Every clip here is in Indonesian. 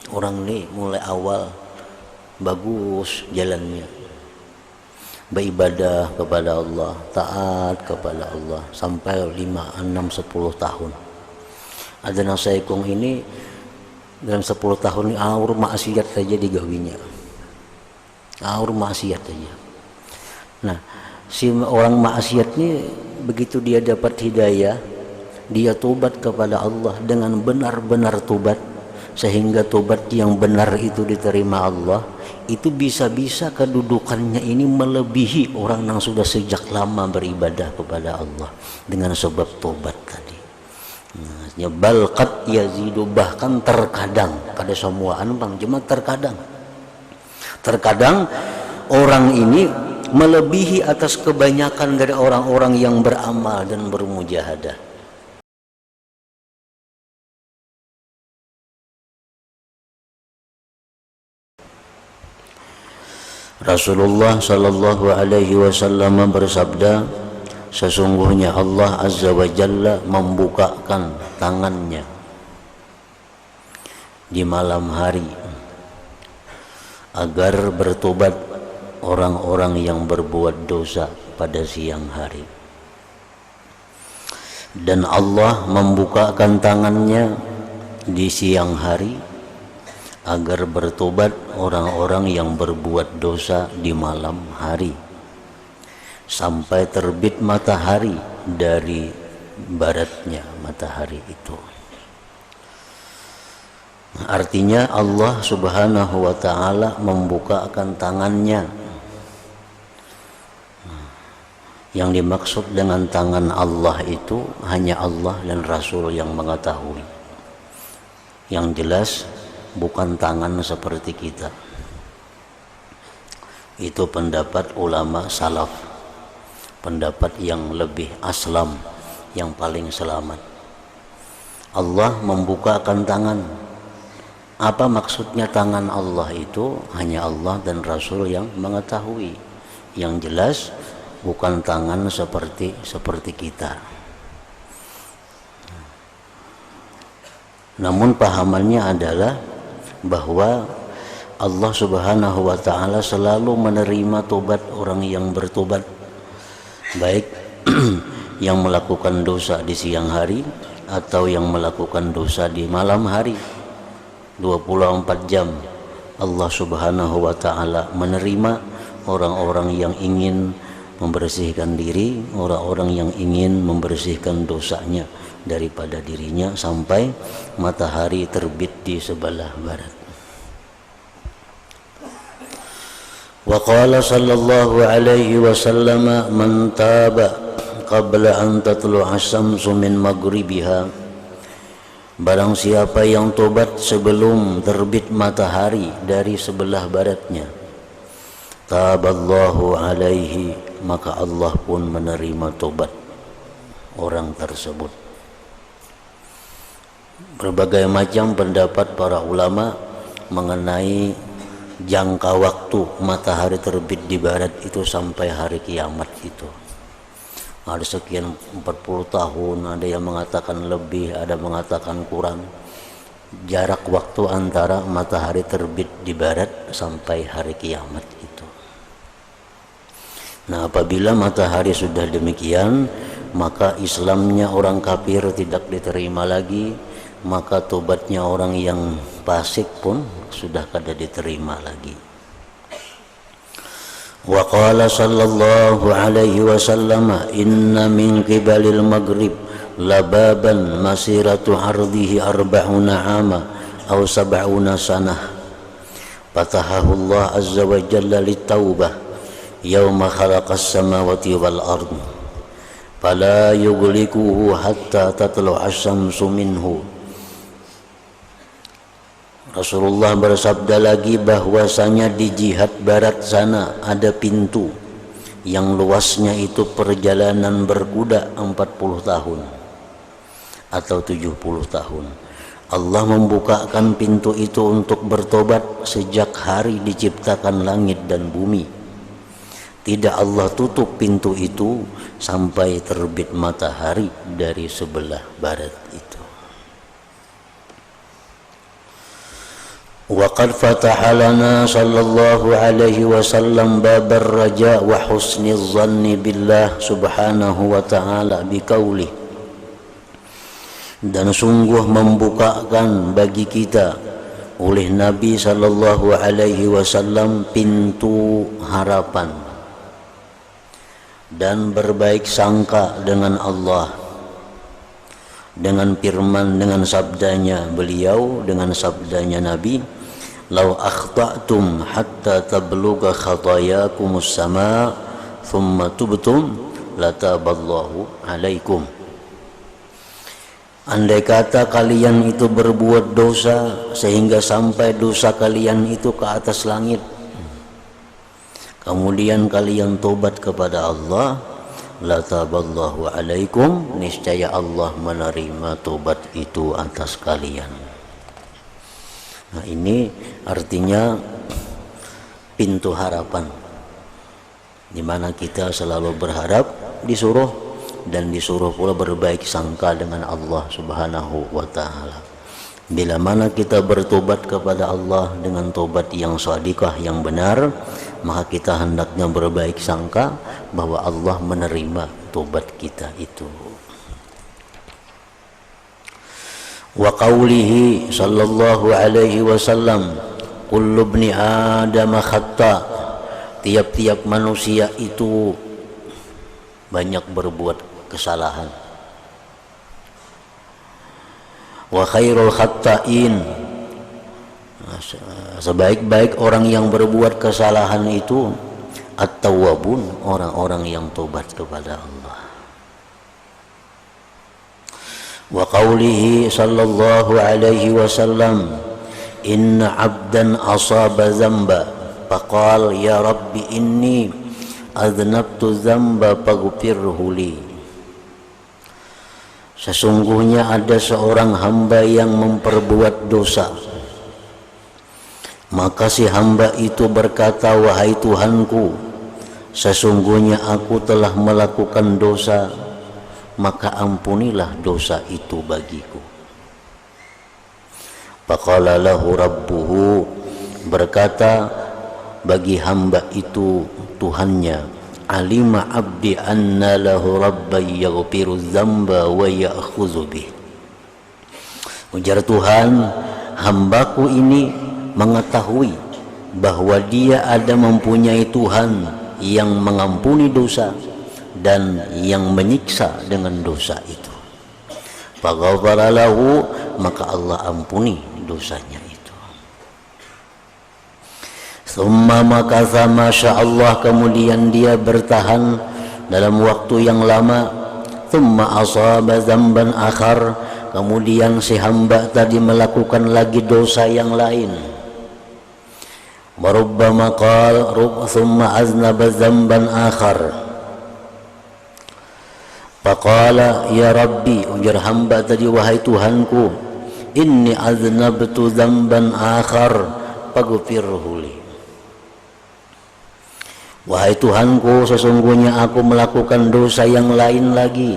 Orang ini mulai awal bagus jalannya, beribadah kepada Allah, taat kepada Allah sampai 5, 6, 10 tahun. Ada nasaikung ini dalam 10 tahun ini aur maksiat saja digawinya, aur maksiat saja. Nah, si orang maksiat ini begitu dia dapat hidayah, dia tobat kepada Allah dengan benar-benar tobat, sehingga tobat yang benar itu diterima Allah, itu bisa-bisa kedudukannya ini melebihi orang yang sudah sejak lama beribadah kepada Allah dengan sebab tobat tadi. Nah, balqat yazidu, bahkan terkadang, pada semua bang, cuma terkadang orang ini melebihi atas kebanyakan dari orang-orang yang beramal dan bermujahadah. Rasulullah sallallahu alaihi wasallam bersabda, sesungguhnya Allah azza wa jalla membukakan tangannya di malam hari agar bertobat orang-orang yang berbuat dosa pada siang hari, dan Allah membukakan tangannya di siang hari agar bertobat orang-orang yang berbuat dosa di malam hari sampai terbit matahari dari baratnya matahari itu. Artinya Allah subhanahu wa ta'ala membukakan tangannya. Yang dimaksud dengan tangan Allah itu hanya Allah dan Rasul yang mengetahui. Yang jelas bukan tangan seperti kita. Itu pendapat ulama salaf, pendapat yang lebih aslam, yang paling selamat. Allah membukakan tangan. Apa maksudnya tangan Allah itu? Hanya Allah dan Rasul yang mengetahui. Yang jelas bukan tangan seperti kita. Namun pahamannya adalah bahwa Allah subhanahu wa ta'ala selalu menerima tobat orang yang bertobat, baik yang melakukan dosa di siang hari atau yang melakukan dosa di malam hari. 24 jam Allah subhanahu wa ta'ala menerima orang-orang yang ingin membersihkan diri, orang-orang yang ingin membersihkan dosanya daripada dirinya sampai matahari terbit di sebelah barat. Wa qala sallallahu alaihi wasallam, man taba qabla an tatlu'a asy-syamsu min maghribiha, barang siapa yang tobat sebelum terbit matahari dari sebelah baratnya, taballahu alaihi, maka Allah pun menerima tobat orang tersebut. Berbagai macam pendapat para ulama mengenai jangka waktu matahari terbit di barat itu sampai hari kiamat itu. Ada sekian 40 tahun, ada yang mengatakan lebih, ada mengatakan kurang. Jarak waktu antara matahari terbit di barat sampai hari kiamat itu. Nah, apabila matahari sudah demikian, maka Islamnya orang kafir tidak diterima lagi, maka tobatnya orang yang fasik pun sudah kada diterima lagi. Wa qala sallallahu alaihi wasallam, inna min qibalil maghrib lababan masiratu ardihi 40 ama aw 70 sanah, fatahahu Allah azza wa jalla litaubah yauma khalaqas samawati wal ard, fala yughlikuhu hatta tatlu'a asy-syamsu minhu. Rasulullah bersabda lagi bahwasanya di jihad barat sana ada pintu yang luasnya itu perjalanan berkuda 40 tahun atau 70 tahun. Allah membukakan pintu itu untuk bertobat sejak hari diciptakan langit dan bumi. Tidak Allah tutup pintu itu sampai terbit matahari dari sebelah barat itu. وقد فتح لنا صلى الله عليه وسلم باب الرجاء وحسن الظن بالله سبحانه وتعالى بقوله, dan sungguh membukakan bagi kita oleh Nabi sallallahu alaihi wasallam pintu harapan dan berbaik sangka dengan Allah dengan firman, dengan sabdanya beliau, dengan sabdanya Nabi, "Lau akhta'tum hatta tablugha khatayakumus sama' thumma tubtum lataballahu alaikum." Andai kata kalian itu berbuat dosa sehingga sampai dosa kalian itu ke atas langit, kemudian kalian tobat kepada Allah, lataballahu alaikum, niscaya Allah menerima tobat itu atas kalian. Nah, ini artinya pintu harapan, di mana kita selalu berharap, disuruh dan disuruh pula berbaik sangka dengan Allah Subhanahu wa taala. Bila mana kita bertobat kepada Allah dengan tobat yang shadikah, yang benar, maka kita hendaknya berbaik sangka bahwa Allah menerima tobat kita itu. Wa qawlihi sallallahu alaihi wasallam, kullu ibni adam khata', tiap-tiap manusia itu banyak berbuat kesalahan. Wa khairul khatta'in, sebaik-baik orang yang berbuat kesalahan itu at-tawwabun, orang-orang yang tobat kepada Allah. Wa qawlihi sallallahu alaihi wasallam, inna abdan asaba zamba faqal ya rabbi inni adnabtu zamba faghfirhu li. Sesungguhnya ada seorang hamba yang memperbuat dosa, maka si hamba itu berkata, wahai Tuhanku, sesungguhnya aku telah melakukan dosa, maka ampunilah dosa itu bagiku. Faqala lahu rabbuhu, berkata bagi hamba itu Tuhannya, alima abdi anna lahu rabban yaghfiru dzamba wa ya'khudzu bih. Ujar Tuhan, hambaku ini mengetahui bahwa dia ada mempunyai Tuhan yang mengampuni dosa dan yang menyiksa dengan dosa itu. Faghfara lahu, maka Allah ampuni dosanya itu. Summa makatha masyaallah, kemudian dia bertahan dalam waktu yang lama. Summa asaba dzamban akhar, kemudian si hamba tadi melakukan lagi dosa yang lain. Warubbama qala summa aznaba dzamban akhar. Faqala ya rabbi, ujar hamba tadi, wahai Tuhanku, inni aznabtu dzamban akhar faghfirhu li. Wahai Tuhanku, sesungguhnya aku melakukan dosa yang lain lagi,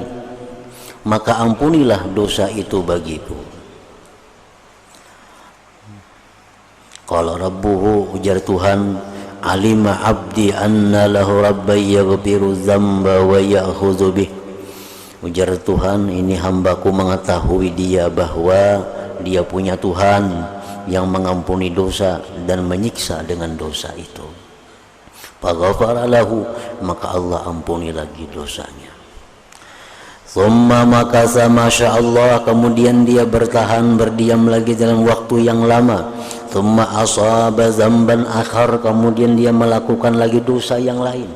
maka ampunilah dosa itu bagiku. Qala rabbuhu, ujar Tuhan, alima abdi anna lahu rabban yaghfiru dzamba wa ya'khudzu bih. Ujar Tuhan, ini hambaku mengetahui dia bahwa dia punya Tuhan yang mengampuni dosa dan menyiksa dengan dosa itu. Faghfara lahu, maka Allah ampuni lagi dosanya. Thumma makasa masyaallah, kemudian dia bertahan, berdiam lagi dalam waktu yang lama. Thumma asaba dzamban akhar, kemudian dia melakukan lagi dosa yang lain.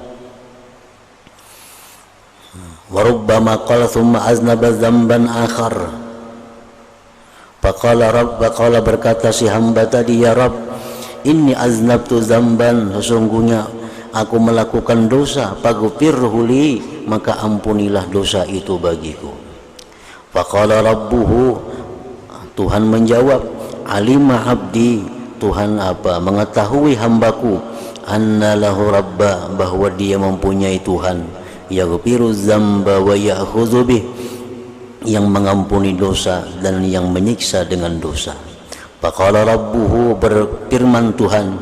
Warubbama qala thumma aznaba dzamban akhar. Faqala berkata si hamba tadi, ya Rabb, inni aznabtu dzamban, sesungguhnya aku melakukan dosa, faghfirhu li, maka ampunilah dosa itu bagiku. Faqala rabbuhu, Tuhan menjawab, alima abdi, Tuhan apa? Mengetahui hambaku, anna lahu rabba, bahwa dia mempunyai Tuhan, yaghfiru dzamba wa ya'khudzu bih, yang mengampuni dosa dan yang menyiksa dengan dosa. Faqala rabbuhu, berfirman Tuhan,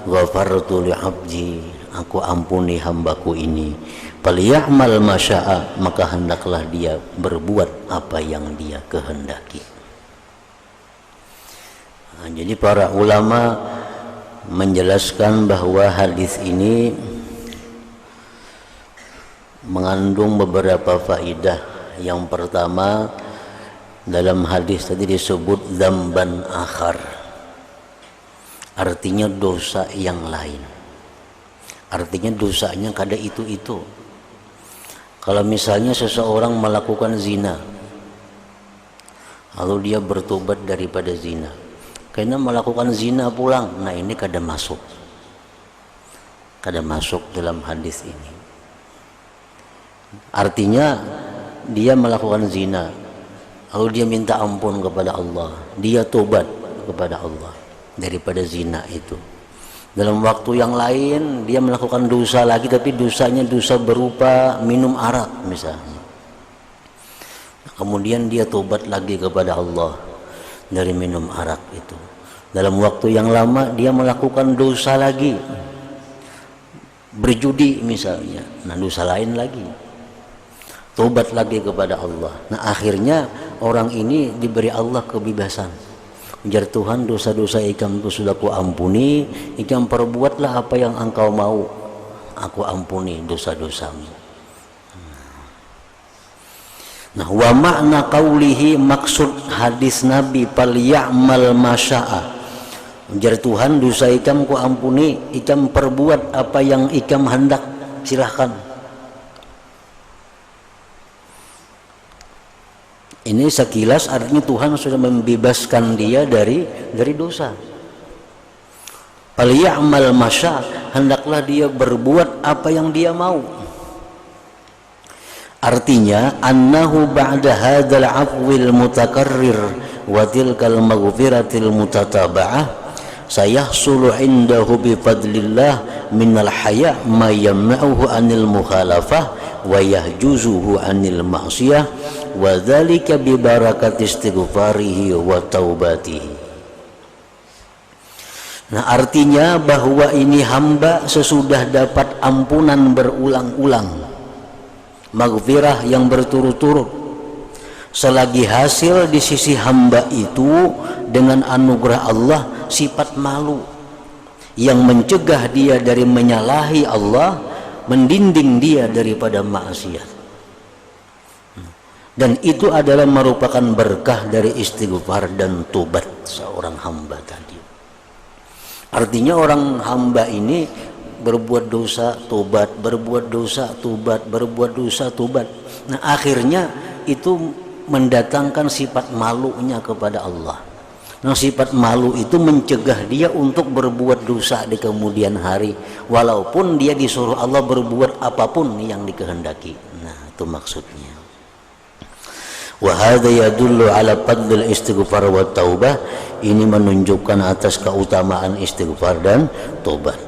ghafartu li abdi, aku ampuni hambaku ini. Falyamal masya'a, maka hendaklah dia berbuat apa yang dia kehendaki. Nah, jadi para ulama menjelaskan bahwa hadis ini mengandung beberapa faidah. Yang pertama, dalam hadis tadi disebut dzamban akhar, artinya dosa yang lain. Artinya dosanya kada itu. Kalau misalnya seseorang melakukan zina, lalu dia bertobat daripada zina, karena melakukan zina pulang, nah ini kada masuk dalam hadis ini. Artinya dia melakukan zina, lalu dia minta ampun kepada Allah, dia tobat kepada Allah daripada zina itu. Dalam waktu yang lain dia melakukan dosa lagi, tapi dosanya dosa berupa minum arak misalnya. Kemudian dia tobat lagi kepada Allah dari minum arak itu. Dalam waktu yang lama dia melakukan dosa lagi, berjudi misalnya, nah dosa lain lagi. Tobat lagi kepada Allah. Nah akhirnya orang ini diberi Allah kebebasan. Ujar Tuhan, dosa-dosa ikam itu sudah ku ampuni, ikam perbuatlah apa yang engkau mau, aku ampuni dosa-dosamu. Nah, wa makna qaulihi, maksud hadis Nabi, fal ya'mal masya'a. Ujar Tuhan, dosa ikam ku ampuni, ikam perbuat apa yang ikam hendak, silahkan. Ini sekilas artinya Tuhan sudah membebaskan dia dari dosa. Fal ya'mal masya', hendaklah dia berbuat apa yang dia mau. Artinya annahu ba'da hadzal 'afwil mutakarrir wa tilkal maghfiratil mutataba'ah sayahsulu 'indahu bi fadlillah minal haya' ma yamna'uhu 'anil mukhalafah wa yahjuzuhu 'anil ma'siyah wa dzalika bi barakati istighfarihi wa taubatihi. Nah artinya bahwa ini hamba sesudah dapat ampunan berulang-ulang, maghfirah yang berturut-turut, selagi hasil di sisi hamba itu dengan anugerah Allah sifat malu yang mencegah dia dari menyalahi Allah, mendinding dia daripada maksiat. Dan itu adalah merupakan berkah dari istighfar dan tobat seorang hamba tadi. Artinya orang hamba ini berbuat dosa, tobat, berbuat dosa, tobat, berbuat dosa, tobat. Nah akhirnya itu mendatangkan sifat malunya kepada Allah. Nah sifat malu itu mencegah dia untuk berbuat dosa di kemudian hari, walaupun dia disuruh Allah berbuat apapun yang dikehendaki. Nah itu maksudnya. Wa hadza yadullu ala fadlil istighfar wa taubah, ini menunjukkan atas keutamaan istighfar dan tobat.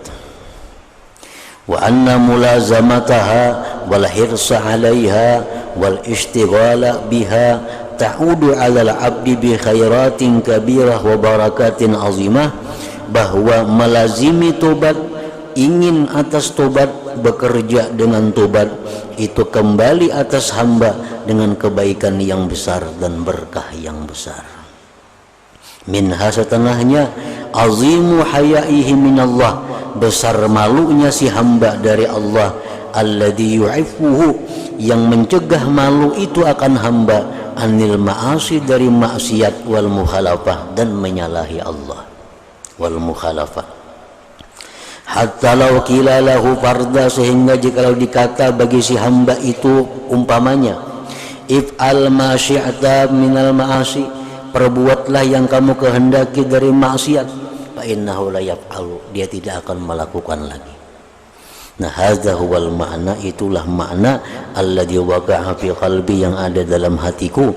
Wa anna mulazamataha wal hirsa 'alaiha wal ishtighala biha ta'udu 'ala al-'abdi bi khairatin kabirah wa barakatin 'azimah, bahwa melazimi tobat, ingin atas tobat, bekerja dengan tobat, itu kembali atas hamba dengan kebaikan yang besar dan berkah yang besar. Minha, setengahnya, azimu hayaihi minallah, besar malunya si hamba dari Allah, alladhi yu'ifuhu, yang mencegah malu itu akan hamba, anil ma'asi, dari maksiat, wal mukhalafah, dan menyalahi Allah, wal mukhalafah. Hatta law qila lahu farda, sehingga jikalau dikata bagi si hamba itu umpamanya, if'al ma syi'ta minal ma'asi, perbuatlah yang kamu kehendaki dari maksiat, fa innahu la yaf'alu, dia tidak akan melakukan lagi. Nah hadza huwal ma'na, itulah makna alladzi waqa'a fi qalbi, yang ada dalam hatiku.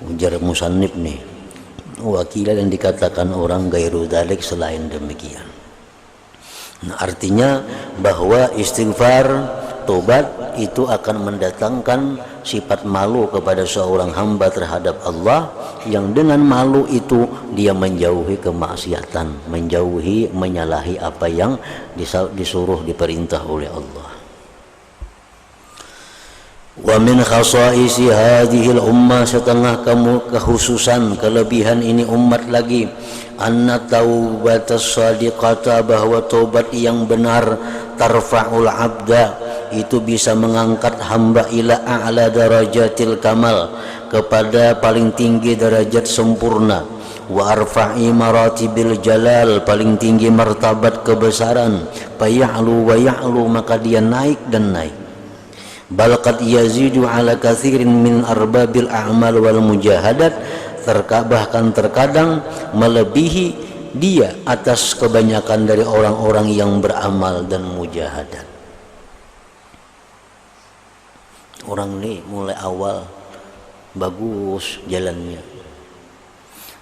Ujar musannif nih, wakilah yang dikatakan orang gairu dzalik, selain demikian. Nah, artinya bahwa istighfar tobat itu akan mendatangkan sifat malu kepada seorang hamba terhadap Allah, yang dengan malu itu dia menjauhi kemaksiatan, menjauhi menyalahi apa yang disuruh diperintah oleh Allah. Wa min khasaisi hadhil ummah, setengah kekhususan kelebihan ini umat lagi, anna taubatas sadiqata, bahwa tobat yang benar, tarfa'ul abda, itu bisa mengangkat hamba ila a'la darajatil kamal, kepada paling tinggi derajat sempurna, wa arfa'i maratibil jalal, paling tinggi martabat kebesaran, faya'lu wa ya'lu, maka dia naik dan naik. Bal qad yazidu ala katsirin min arbabil a'mal wal mujahadat, bahkan terkadang melebihi dia atas kebanyakan dari orang-orang yang beramal dan mujahadat. Orang ini mulai awal bagus jalannya,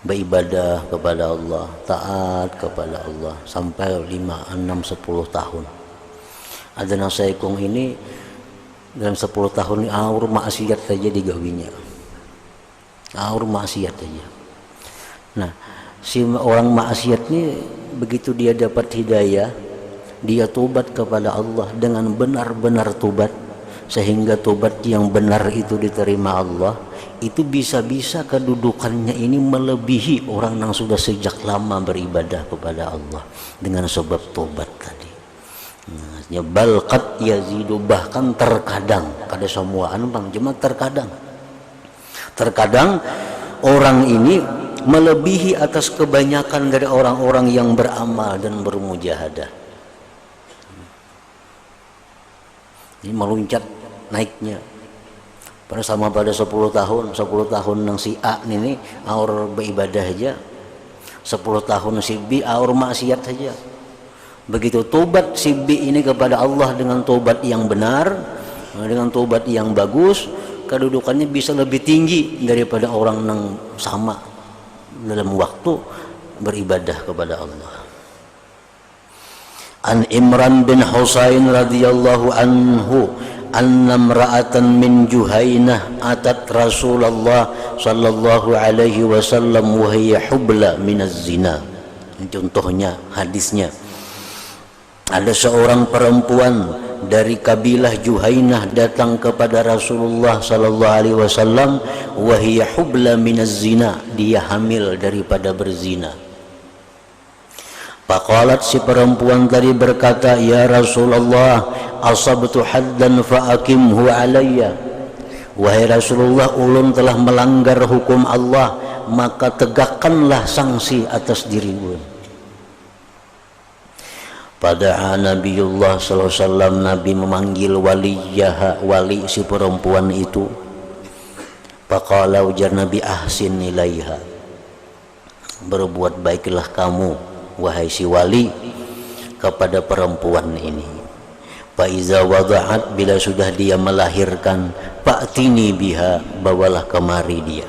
beribadah kepada Allah, taat kepada Allah, sampai 5, 6, 10 tahun. Ada nasaikung ini dalam 10 tahun ini aur maksiat saja digawinya, aur maksiat saja. Nah, si orang maksiat ini begitu dia dapat hidayah, dia tobat kepada Allah dengan benar-benar tobat, sehingga tobat yang benar itu diterima Allah, itu bisa-bisa kedudukannya ini melebihi orang yang sudah sejak lama beribadah kepada Allah dengan sebab tobat tadi. Nah, bal qad yazidu, bahkan terkadang, kada semua bang, cuma terkadang orang ini melebihi atas kebanyakan dari orang-orang yang beramal dan bermujahadah. Ini meluncat naiknya. Pada 10 tahun yang si A ini aur beribadah aja, 10 tahun si B aur maksiat saja. Begitu tobat si B ini kepada Allah dengan tobat yang benar, dengan tobat yang bagus, kedudukannya bisa lebih tinggi daripada orang yang sama dalam waktu beribadah kepada Allah. An Imran bin Husain radhiyallahu anhu anna imra'atan min Juhainah atat Rasulullah sallallahu alaihi wasallam wa hiya hubla minaz zina. Contohnya hadisnya, ada seorang perempuan dari kabilah Juhainah datang kepada Rasulullah sallallahu alaihi wasallam, wa hiya hubla minaz zina, dia hamil daripada berzina. Faqalat, si perempuan tadi berkata, ya Rasulullah, asabtu haddan fa aqimhu alayya, wahai Rasulullah, ulun telah melanggar hukum Allah, maka tegakkanlah sanksi atas dirimu. Pada Nabiullah sallallahu alaihi wasallam, Nabi memanggil waliyaha, wali si perempuan itu. Faqala, ujar Nabi, ahsin ilaiha, berbuat baiklah kamu wahai si wali kepada perempuan ini. Fa iza wada'at, bila sudah dia melahirkan, fa'tini biha, bawalah kemari dia.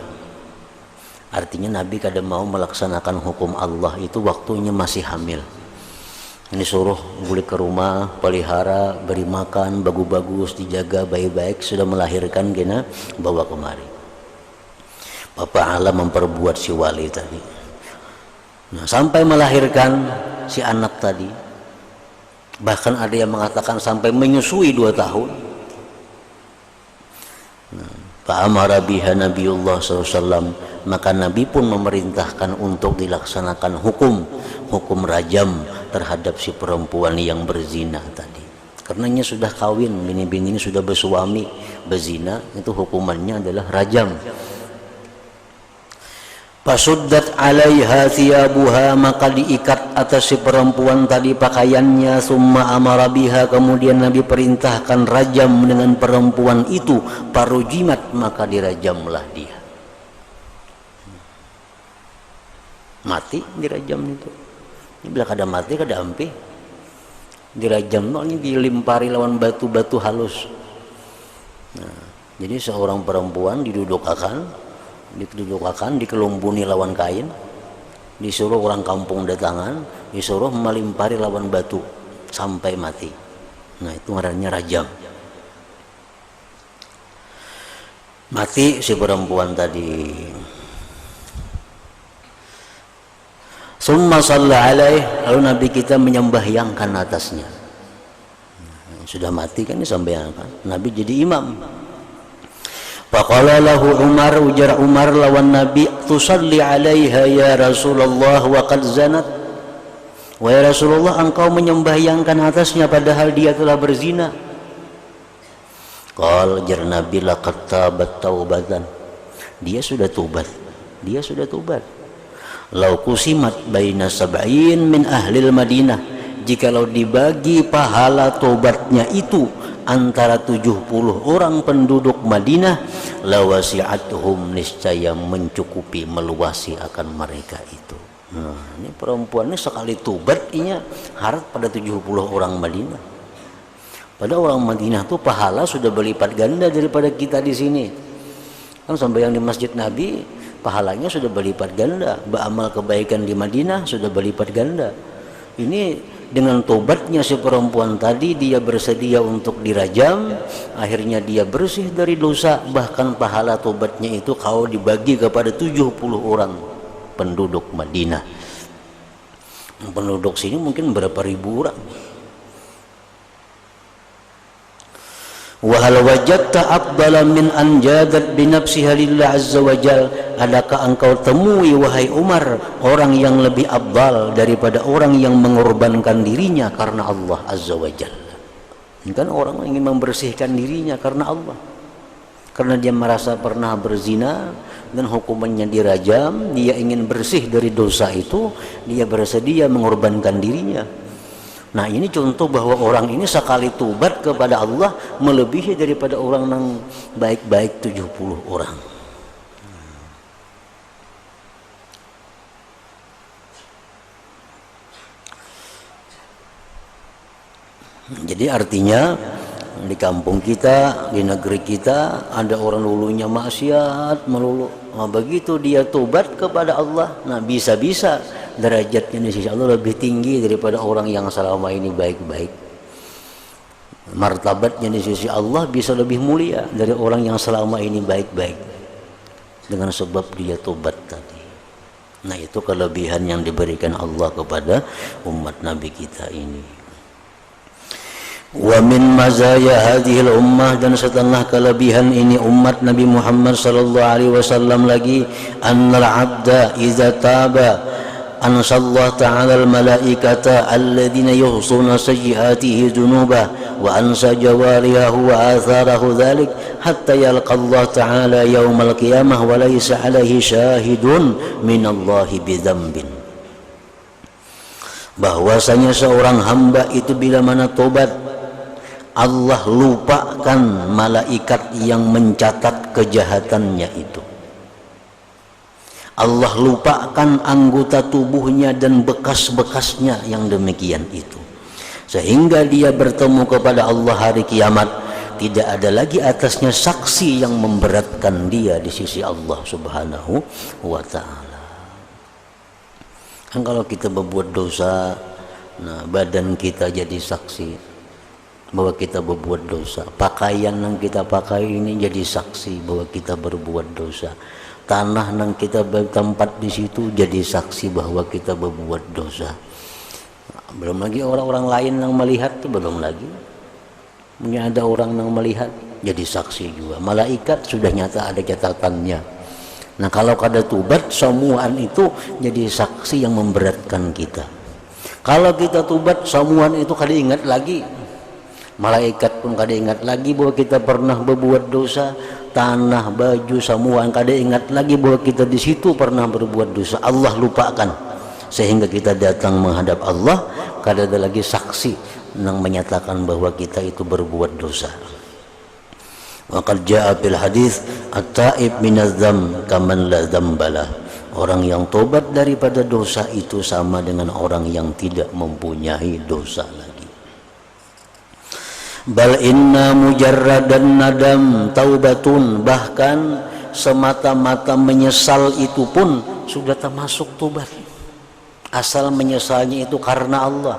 Artinya Nabi kadang mau melaksanakan hukum Allah itu waktunya masih hamil. Ini suruh balik ke rumah, pelihara, beri makan, bagus-bagus, dijaga baik-baik. Sudah melahirkan, gina bawa kemari. Bapak Allah memperbuat si wali tadi. Nah, sampai melahirkan si anak tadi, bahkan ada yang mengatakan sampai menyusui 2 tahun. Nah, fa'amara biha Nabiullah SAW, maka Nabi pun memerintahkan untuk dilaksanakan hukum rajam terhadap si perempuan yang berzina tadi. Karenanya sudah kawin, bini-bini ini sudah bersuami, berzina, itu hukumannya adalah rajam. Fasuddat alaiha thiyabuha, maka diikat atas si perempuan tadi pakaiannya. Summa amara biha, kemudian Nabi perintahkan rajam dengan perempuan itu. Parujimat, maka dirajamlah dia. Mati dirajam itu. Ini bila kada mati kada ampi, dirajam no, ini dilimpari lawan batu-batu halus. Nah, jadi seorang perempuan didudukakan, dikelumbuni lawan kain, disuruh orang kampung datangan, disuruh melimpari lawan batu sampai mati. Nah, itu ngarannya rajam. Mati si perempuan tadi. Summa shalla alaih, lalu Nabi kita menyembahyangkan atasnya. Sudah mati kan disembahyangkan, Nabi jadi imam. Faqala lahu Umar, ujar Umar lawan Nabi, tusalli alaiha ya Rasulullah wa qad zanat. Wahai Rasulullah, engkau menyembahyangkan atasnya padahal dia telah berzina. Qala, jar Nabi, laqad tabat taubatan. Dia sudah tobat. Dia sudah tobat. Lau kusimat baina sab'in min ahlil Madinah, jikalau dibagi pahala tobatnya itu antara 70 orang penduduk Madinah, lawasi'atuhum, niscaya mencukupi, meluasi akan mereka itu. Nah, ini perempuan ini sekali tobat inya harap pada 70 orang Madinah. Pada orang Madinah tuh pahala sudah berlipat ganda daripada kita di sini. Kan sampai yang di Masjid Nabi pahalanya sudah berlipat ganda, beramal kebaikan di Madinah sudah berlipat ganda. Ini dengan tobatnya si perempuan tadi, dia bersedia untuk dirajam, akhirnya dia bersih dari dosa. Bahkan pahala tobatnya itu kalau dibagi kepada 70 orang penduduk Madinah. Penduduk sini mungkin berapa ribu orang. Wa hal wajadta afdala min an jadat bi nafsiha lillah azza wa jal, adakah engkau temui wahai Umar orang yang lebih afdal daripada orang yang mengorbankan dirinya karena Allah azza wa jalla. Ini kan orang ingin membersihkan dirinya karena Allah, karena dia merasa pernah berzina dan hukumannya dirajam, dia ingin bersih dari dosa itu, dia bersedia mengorbankan dirinya. Nah, ini contoh bahwa orang ini sekali tobat kepada Allah melebihi daripada orang yang baik-baik 70 orang. Jadi artinya di kampung kita, di negeri kita ada orang dulunya maksiat melulu. Nah, begitu dia tobat kepada Allah, nah bisa-bisa derajatnya di sisi Allah lebih tinggi daripada orang yang selama ini baik-baik. Martabatnya di sisi Allah bisa lebih mulia dari orang yang selama ini baik-baik dengan sebab dia tobat tadi. Nah, itu kelebihan yang diberikan Allah kepada umat Nabi kita ini. Wa min mazaya hadhil ummah, dan setengah kelebihan ini umat Nabi Muhammad sallallahu alaihi wasallam lagi, annal abda idza taba ansallahu ta'ala al malaikata alladhina yuhsuna sayyiatihi dhunuba wa ansa jawarihahu wa atharahu dhalik hatta yalqa Allah ta'ala yaumal qiyamah wa laysa alaihi syahidun minallahi bidzambin. Bahwasanya seorang hamba itu bila mana tobat, Allah lupakan malaikat yang mencatat kejahatannya itu. Allah lupakan anggota tubuhnya dan bekas-bekasnya yang demikian itu. Sehingga dia bertemu kepada Allah hari kiamat, tidak ada lagi atasnya saksi yang memberatkan dia di sisi Allah Subhanahu wa ta'ala. Kan kalau kita berbuat dosa, nah badan kita jadi saksi bahwa kita berbuat dosa. Pakaian yang kita pakai ini jadi saksi bahwa kita berbuat dosa. Tanah yang kita bertempat di situ jadi saksi bahwa kita berbuat dosa. Belum lagi orang-orang lain yang melihat tuh, belum lagi. Mungkin ada orang yang melihat jadi saksi juga. Malaikat sudah nyata ada catatannya. Nah, kalau kada tobat, semuaan itu jadi saksi yang memberatkan kita. Kalau kita tobat, semuaan itu kada ingat lagi. Malaikat pun kada ingat lagi bahwa kita pernah berbuat dosa. Tanah, baju, semua kada ingat lagi bahwa kita di situ pernah berbuat dosa. Allah lupakan, sehingga kita datang menghadap Allah kada ada lagi saksi yang menyatakan bahwa kita itu berbuat dosa. Wa qad jaa fil hadis at-taib minadz-dzam kaman la dzambalah. Orang yang tobat daripada dosa itu sama dengan orang yang tidak mempunyai dosa lagi. Bal inna mujarradan nadam taubatun, bahkan semata-mata menyesal itu pun sudah termasuk tobat. Asal menyesalnya itu karena Allah,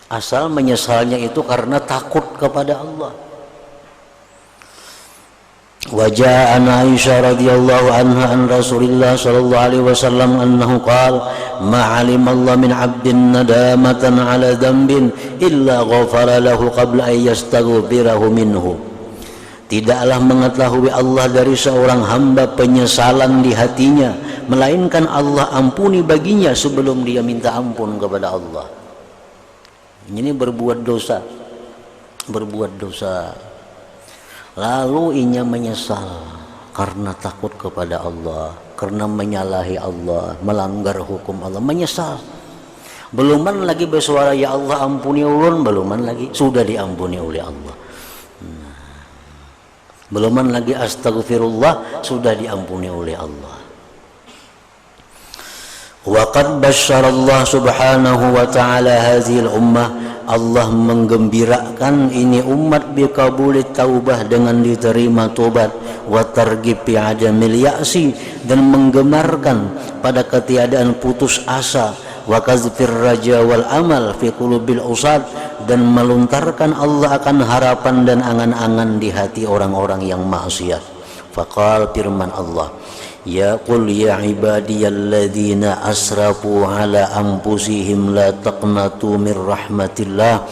asal menyesalnya itu karena takut kepada Allah. Wajah Aisyah radhiyallahu anha an Rasulillah sallallahu alaihi wasallam annahu qala ma 'alima Allah min 'abdin nadamatan 'ala dhanbin illa ghafara lahu qabla an yastaghfirahu minhu. Tidaklah mengetahui Allah dari seorang hamba penyesalan di hatinya, melainkan Allah ampuni baginya sebelum dia minta ampun kepada Allah. Ini berbuat dosa, lalu inya menyesal karena takut kepada Allah, karena menyalahi Allah, melanggar hukum Allah, menyesal. Beluman lagi bersuara ya Allah ampuni ulun, beluman lagi sudah diampuni oleh Allah. Beluman lagi astagfirullah, sudah diampuni oleh Allah. Wa qad basyarallah subhanahu wa ta'ala hadhil ummah, Allah menggembirakan ini umat biqabulit taubah dengan diterima tobat, wa targhib bi adamil ya'si, dan menggemarkan pada ketiadaan putus asa, wa kazfir raja wal amal fi qulubil usad, dan meluntarkan Allah akan harapan dan angan-angan di hati orang-orang yang maksiat. Faqal, firman Allah, ya qul ya ibadiyalladzina asrafu ala anfusihim la taqnatu min rahmatillah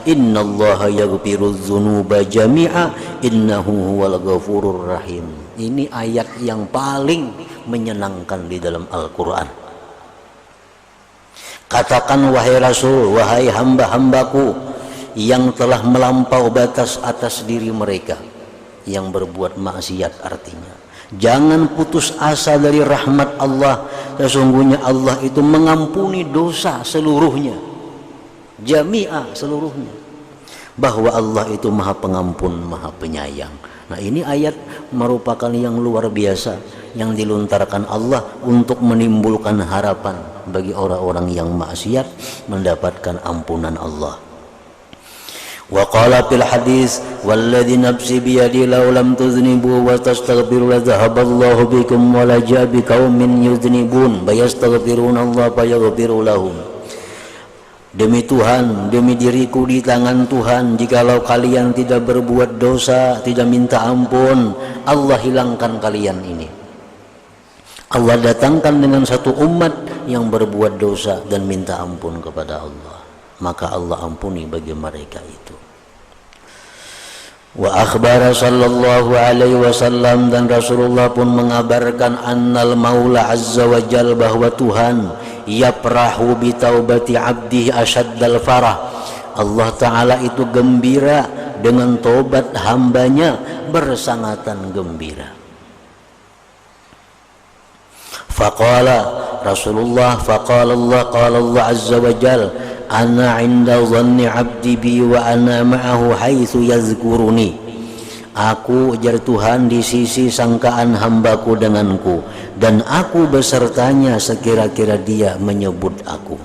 innallaha yaghfirudz dzunuba jami'a innahu huwal ghafurur rahim. Ini ayat yang paling menyenangkan di dalam Al-Qur'an. Katakan wahai Rasul, wahai hamba-hambaku yang telah melampau batas atas diri mereka yang berbuat maksiat, artinya jangan putus asa dari rahmat Allah. Sesungguhnya Allah itu mengampuni dosa seluruhnya, jami'ah, seluruhnya, bahwa Allah itu maha pengampun, maha penyayang. Nah, ini ayat merupakan yang luar biasa yang dilontarkan Allah untuk menimbulkan harapan bagi orang-orang yang maksiat mendapatkan ampunan Allah. Wa qala fil hadis walladzi nafsi biyadi law lam tuznibu wa tastaghfiru la dhahaballahu bikum wa la ja'a biqaumin yuznibun bayastaghfiruna Allah fayaghfiru lahum. Demi Tuhan, demi diriku di tangan Tuhan, jikalau kalian tidak berbuat dosa, tidak minta ampun, Allah hilangkan kalian ini. Allah datangkan dengan satu umat yang berbuat dosa dan minta ampun kepada Allah, maka Allah ampuni bagi mereka itu. Wa akhbara sallallahu alaihi wasallam, dan Rasulullah pun mengabarkan annal maula azza wa jal, bahwa Tuhan yaprahu bi taubati abdihi asyaddal farah. Allah Ta'ala itu gembira dengan tobat hambanya bersangatan gembira. Faqala Rasulullah, faqala Allah azza wa jal, ana inda dhanni abdi bi wa ana ma'ahu haitsu yazkuruni. Aku, ujar Tuhan, di sisi sangkaan hambaku denganku, dan aku besertanya sekira-kira dia menyebut aku.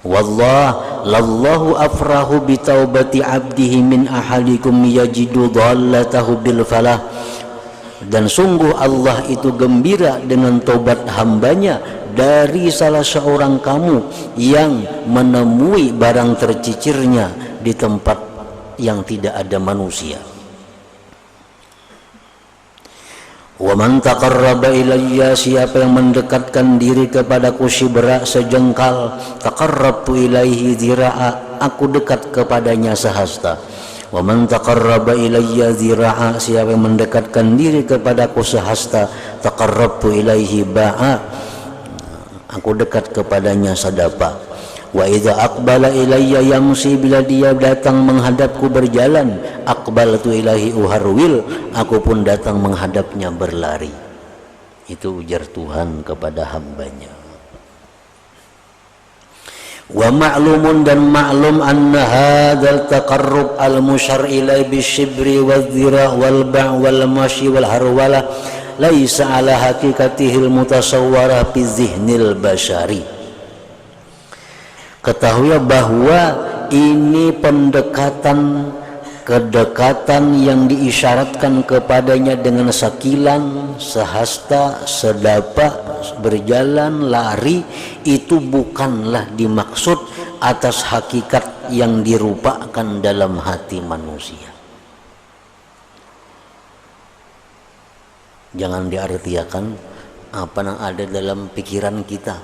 Wallah lallahu afrahu bi taubati abdihi min ahadikum yajidu dhallatahu bil falah. Dan sungguh Allah itu gembira dengan tobat hambanya dari salah seorang kamu yang menemui barang tercicirnya di tempat yang tidak ada manusia. Wa man taqarraba ilayya, siapa yang mendekatkan diri kepadaku shibra, sejengkal, taqarrabtu ilaihi dhira'a, aku dekat kepadanya sehasta. Wa man taqarraba ilayya dhira'a, siapa yang mendekatkan diri kepadaku sehasta, taqarrabtu ilaihi ba'a, aku dekat kepadanya sadapa. Wa idza aqbala ilayya yamsi, bila dia datang menghadapku berjalan, aqbaltu ilaihi uharwil, aku pun datang menghadapnya berlari. Itu ujar Tuhan kepada hambanya. Wa ma'lumun, dan ma'lum, anna hadzal taqarrub al-musyar ilai bisyibri wadh-dhira wal ba' wal masyi wal harwala laisa ala haqiqatihil mutasawwarah fi zihnil basyari. Ketahui bahwa ini kedekatan yang diisyaratkan kepadanya dengan sakilan, sehasta, sedapa, berjalan, lari, itu bukanlah dimaksud atas hakikat yang dirupakan dalam hati manusia. Jangan diartikan apa yang ada dalam pikiran kita.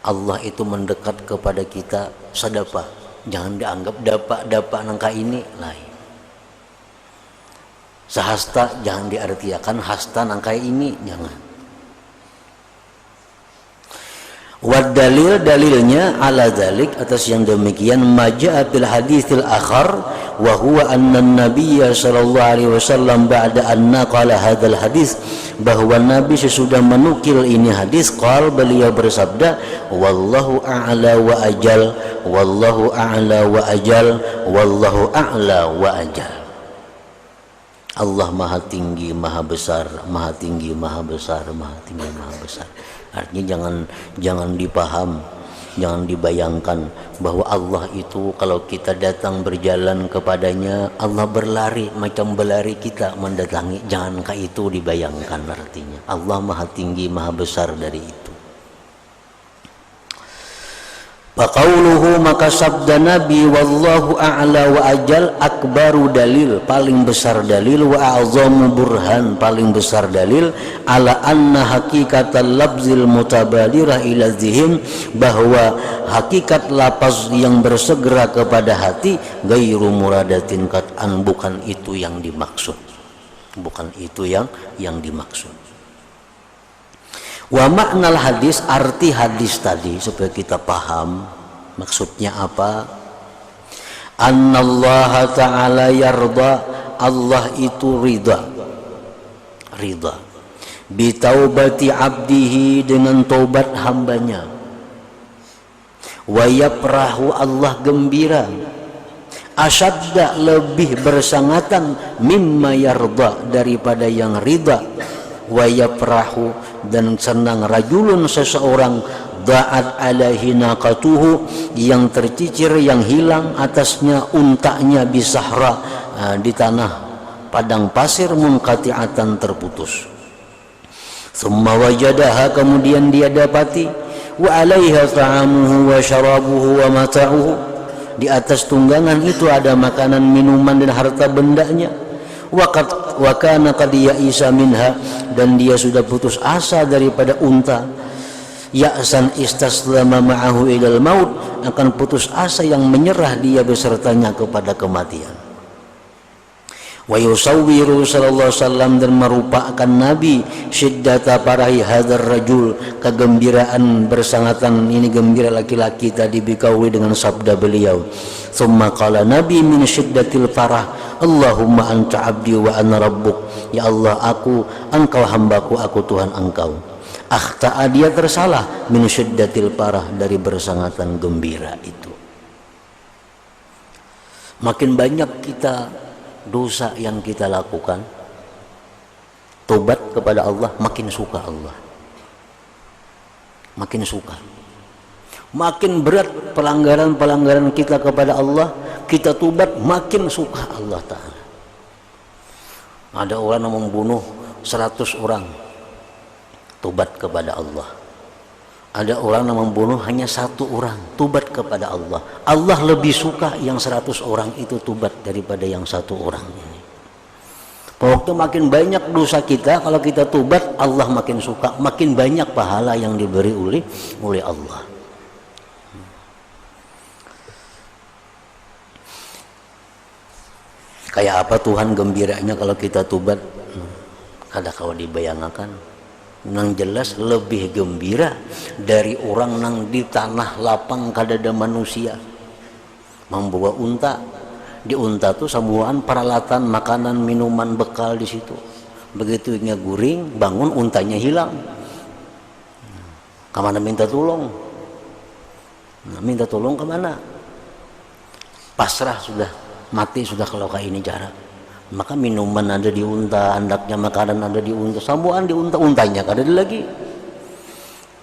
Allah itu mendekat kepada kita sadapa. Jangan dianggap dapat nangka ini lain. Sahasta jangan diartikan hasta nangka ini, jangan. Wad dalilnya ala dzalik, atas yang demikian, majaa fil haditsil akhar wa huwa anna an-nabiyya sallallahu alaihi wasallam ba'da an naqala hadzal hadis, bahwa Nabi sesudah menukil ini hadis, qala, beliau bersabda, wallahu a'la wa ajal, wallahu a'la wa ajal, wallahu a'la wa ajal. Allah maha tinggi, maha besar, maha tinggi, maha besar, maha tinggi, maha besar. Artinya jangan dipaham, jangan dibayangkan bahwa Allah itu kalau kita datang berjalan kepadanya, Allah berlari macam berlari kita mendatangi. Jangankah itu dibayangkan artinya. Allah maha tinggi, maha besar dari itu. Faqauluhu, maka sabda Nabi, wallahu a'la wa ajal, akbaru dalil, paling besar dalil, wa a'zamu burhan, paling besar dalil, ala anna hakikatal labzil mutabadirah ila zihin, bahwa hakikat lafaz yang bersegera kepada hati, gairu muradatin qat'an, bukan itu yang dimaksud, bukan itu yang dimaksud. Wa maknal hadis, arti hadis tadi supaya kita paham maksudnya apa. Annallaha ta'ala yarda, Allah itu ridha bitaubati abdihi, dengan taubat hambanya. Wa yaprahu, Allah gembira, asyadda, lebih bersangatan, mimma yarda, daripada yang ridha. Wa yaprahu, dan senang, rajulun, seseorang, da'at alaihi naqatuhu, yang tercicir, yang hilang atasnya untanya, bisahra, di tanah padang pasir, munqati'atan, terputus. Summa wajadaha, kemudian dia dapati, wa alaiha ta'amuhu wa syarabuhu wa mata'uhu, di atas tunggangan itu ada makanan, minuman, dan harta bendanya. Wa kana qad ya'isa minha, dan dia sudah putus asa daripada unta. Ya'san istaslama ma'ahu ilal maut, akan putus asa yang menyerah dia besertanya kepada kematian. Wa yusawwiru sallallahu alaihi wasallam, dan merupakan Nabi syiddata parahi hadzal rajul, kegembiraan bersangatan ini, gembira laki-laki tadi, bikawi, dengan sabda beliau. Tsumma qala Nabi min syiddatil farah, Allahumma anta abdi wa ana rabbuk, ya Allah, engkau hambaku, aku Tuhan engkau. Akhta'a, dia tersalah, min syiddatil farah, dari bersangatan gembira itu. Makin banyak kita dosa yang kita lakukan, tobat kepada Allah, makin suka Allah, makin suka. Makin berat pelanggaran-pelanggaran kita kepada Allah, kita tobat, makin suka Allah Ta'ala. Ada orang yang membunuh 100 orang, tobat kepada Allah. Ada orang yang membunuh hanya 1 orang, tobat kepada Allah. Allah lebih suka yang 100 orang itu tobat daripada yang 1 orang ini. Waktu makin banyak dosa kita, kalau kita tobat, Allah makin suka, makin banyak pahala yang diberi oleh Allah. Kayak apa Tuhan gembiranya kalau kita tobat? Kada kau dibayangkan. Nang jelas lebih gembira dari orang nang di tanah lapang kada ada manusia, membawa unta. Di unta tuh sembuhan peralatan, makanan, minuman, bekal di situ. Begitu nya guring, bangun, untanya hilang. Kemana minta tolong? Minta tolong kemana? Pasrah sudah, mati sudah kalau kayak ini cara. Maka minuman ada di unta, andaknya makanan ada di unta, sambuan di unta, untanya kada ada lagi.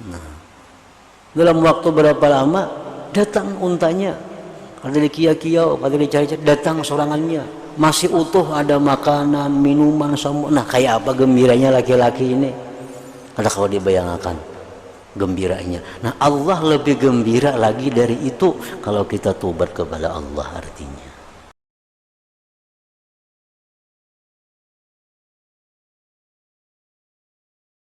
Nah, dalam waktu berapa lama datang untanya, kada di kia-kiau, kada dicari-cari, datang sorangannya, masih utuh, ada makanan, minuman, sambuan. Nah, kayak apa gembiranya laki-laki ini? Kada kalau dibayangkan gembiranya. Nah, Allah lebih gembira lagi dari itu kalau kita tobat kepada Allah artinya.